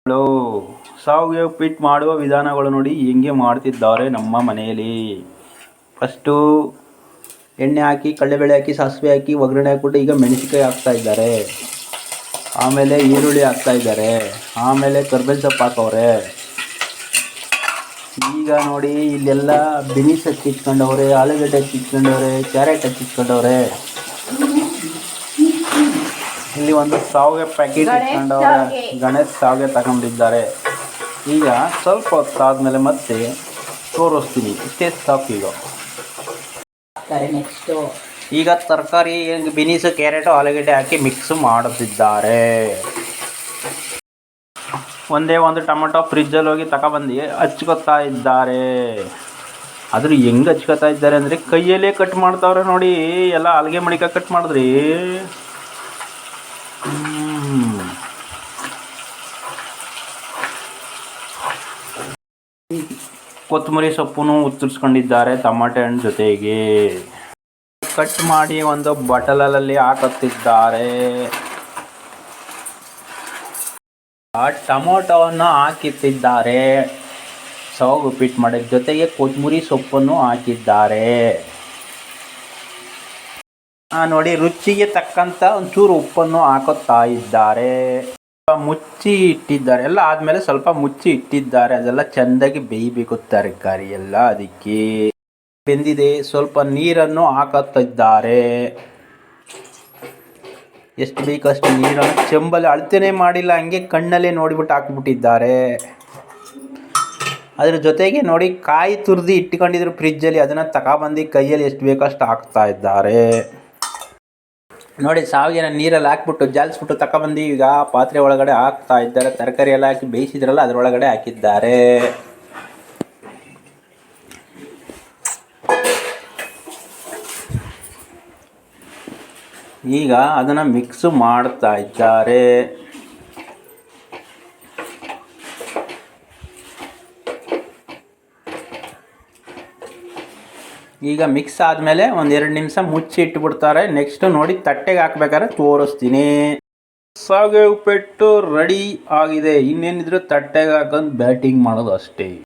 Hello, ಶಾವಿಗೆ ಉಪ್ಪಿಟ್ಟು ಮಾಡುವ ವಿಧಾನಗಳು ನೋಡಿ ಹೆಂಗೆ ಮಾಡ್ತಿದ್ದಾರೆ ನಮ್ಮ ಮನೆಯಲ್ಲಿ. ಫಸ್ಟು ಎಣ್ಣೆ ಹಾಕಿ, ಕಡಲೆಬೇಳೆ ಹಾಕಿ, ಸಾಸಿವೆ ಹಾಕಿ, ಒಗ್ಗರಣೆ ಹಾಕ್ಬಿಟ್ಟು ಈಗ ಮೆಣಸಿನ್ಕಾಯಿ ಹಾಕ್ತಾ ಇದ್ದಾರೆ. ಆಮೇಲೆ ಈರುಳ್ಳಿ ಹಾಕ್ತಾ ಇದ್ದಾರೆ. ಆಮೇಲೆ ಕರ್ಬೇವಿನ ಸೊಪ್ಪು ಹಾಕವ್ರೆ. ಈಗ ನೋಡಿ ಇಲ್ಲೆಲ್ಲ ಬಿನೀಸ್ ಹಚ್ಚಿಟ್ಕೊಂಡವ್ರೆ, ಆಲೂಗಡ್ಡೆ ಹಚ್ಚಿಟ್ಕೊಂಡವ್ರೆ, ಕ್ಯಾರೆಟ್ ಹಚ್ಚಿಟ್ಕೊಂಡವ್ರೆ. ಇಲ್ಲಿ ಒಂದು ಶಾವಿಗೆ ಪ್ಯಾಕೆಟ್ ಇಟ್ಕೊಂಡವ್ರೆ, ಗಣೇಶ್ ಶಾವಿಗೆ ತಗೊಂಡಿದ್ದಾರೆ. ಈಗ ಸ್ವಲ್ಪ ಹೊತ್ತಾದ್ಮೇಲೆ ಮತ್ತೆ ತೋರಿಸ್ತೀನಿ. ಇಷ್ಟೇ ಸಾಕು. ಈಗ ತರಕಾರಿ ಬಿನೀಸು, ಕ್ಯಾರೆಟು, ಆಲೂಗಡ್ಡೆ ಹಾಕಿ ಮಿಕ್ಸ್ ಮಾಡುತ್ತಿದ್ದಾರೆ. ಒಂದೇ ಒಂದು ಟೊಮೆಟೊ ಫ್ರಿಜ್ಜಲ್ಲಿ ಹೋಗಿ ತಗೊಬಂದು ಹಚ್ಕೊತಾ ಇದ್ದಾರೆ. ಆದರೂ ಹೆಂಗೆ ಹಚ್ಕೊತಾ ಇದ್ದಾರೆ ಅಂದರೆ ಕೈಯಲ್ಲೇ ಕಟ್ ಮಾಡ್ತಾವ್ರೆ ನೋಡಿ. ಎಲ್ಲ ಹಲ್ಗೆ ಮಡಿಕ ಕಟ್ ಮಾಡಿದ್ರಿ. ಕೊತ್ತಂಬರಿ ಸೊಪ್ಪು ಉತ್ತರಿಸ್ಕೊಂಡಿದ್ದಾರೆ ಟಮಾಟೆ ಹಣ್ಣು ಜೊತೆಗೆ. ಕಟ್ ಮಾಡಿ ಒಂದು ಬಟಲಲ್ಲಿ ಹಾಕುತ್ತಿದ್ದಾರೆ. ಟೊಮೊಟೊವನ್ನು ಹಾಕಿತ್ತಿದ್ದಾರೆ. ಶಾವಿಗೆ ಉಪ್ಪಿಟ್ಟು ಮಾಡಿದ ಜೊತೆಗೆ ಕೊತ್ತಂಬರಿ ಸೊಪ್ಪನ್ನು ಹಾಕಿದ್ದಾರೆ. ನೋಡಿ, ರುಚಿಗೆ ತಕ್ಕಂಥ ಒಂಚೂರು ಉಪ್ಪನ್ನು ಹಾಕುತ್ತಾ ಇದ್ದಾರೆ. ಮುಚ್ಚಿ ಇಟ್ಟಿದ್ದಾರೆ. ಎಲ್ಲ ಆದಮೇಲೆ ಸ್ವಲ್ಪ ಮುಚ್ಚಿ ಇಟ್ಟಿದ್ದಾರೆ. ಅದೆಲ್ಲ ಚೆಂದಾಗಿ ಬೇಯಬೇಕು ತರಕಾರಿ ಎಲ್ಲ. ಅದಕ್ಕೆ ಬೆಂದಿದೆ. ಸ್ವಲ್ಪ ನೀರನ್ನು ಹಾಕುತ್ತಿದ್ದಾರೆ. ಎಷ್ಟು ಬೇಕಷ್ಟು ನೀರನ್ನು ಚೆಂಬಲ್ಲಿ ಅಳತೆನೇ ಮಾಡಿಲ್ಲ, ಹಂಗೆ ಕಣ್ಣಲ್ಲೇ ನೋಡಿಬಿಟ್ಟು ಹಾಕ್ಬಿಟ್ಟಿದ್ದಾರೆ. ಅದ್ರ ಜೊತೆಗೆ ನೋಡಿ, ಕಾಯಿ ತುರಿದು ಇಟ್ಕೊಂಡಿದ್ರು ಫ್ರಿಜ್ಜಲ್ಲಿ, ಅದನ್ನು ತಗೊಬಂದು ಕೈಯಲ್ಲಿ ಎಷ್ಟು ಬೇಕಷ್ಟು ಹಾಕ್ತಾ ಇದ್ದಾರೆ. ನೋಡಿ, ಶಾವಿಗೆನ ನೀರಲ್ಲಿ ಹಾಕ್ಬಿಟ್ಟು ಜಾಲಿಸ್ಬಿಟ್ಟು ತಗೊಬಂದು ಈಗ ಪಾತ್ರೆ ಒಳಗಡೆ ಹಾಕ್ತಾ ಇದ್ದಾರೆ. ತರಕಾರಿ ಎಲ್ಲ ಹಾಕಿ ಬೇಯಿಸಿದ್ರಲ್ಲ, ಅದರೊಳಗಡೆ ಹಾಕಿದ್ದಾರೆ. ಈಗ ಅದನ್ನು ಮಿಕ್ಸ್ ಮಾಡ್ತಾ ಇದ್ದಾರೆ. ಈಗ ಮಿಕ್ಸ್ ಆದಮೇಲೆ ಒಂದು 2 ನಿಮಿಷ ಮುಚ್ಚಿ ಇಟ್ಬಿಡ್ತಾರೆ. ನೆಕ್ಸ್ಟ್ ನೋಡಿ, ತಟ್ಟೆಗೆ ಹಾಕ್ಬೇಕಾದ್ರೆ ತೋರಿಸ್ತೀನಿ. ಶಾವಿಗೆ ಉಪ್ಪಿಟ್ಟು ರೆಡಿ ಆಗಿದೆ. ಇನ್ನೇನಿದ್ರು ತಟ್ಟೆಗೆ ಹಾಕೊಂಡು ಬ್ಯಾಟಿಂಗ್ ಮಾಡೋದು ಅಷ್ಟೇ.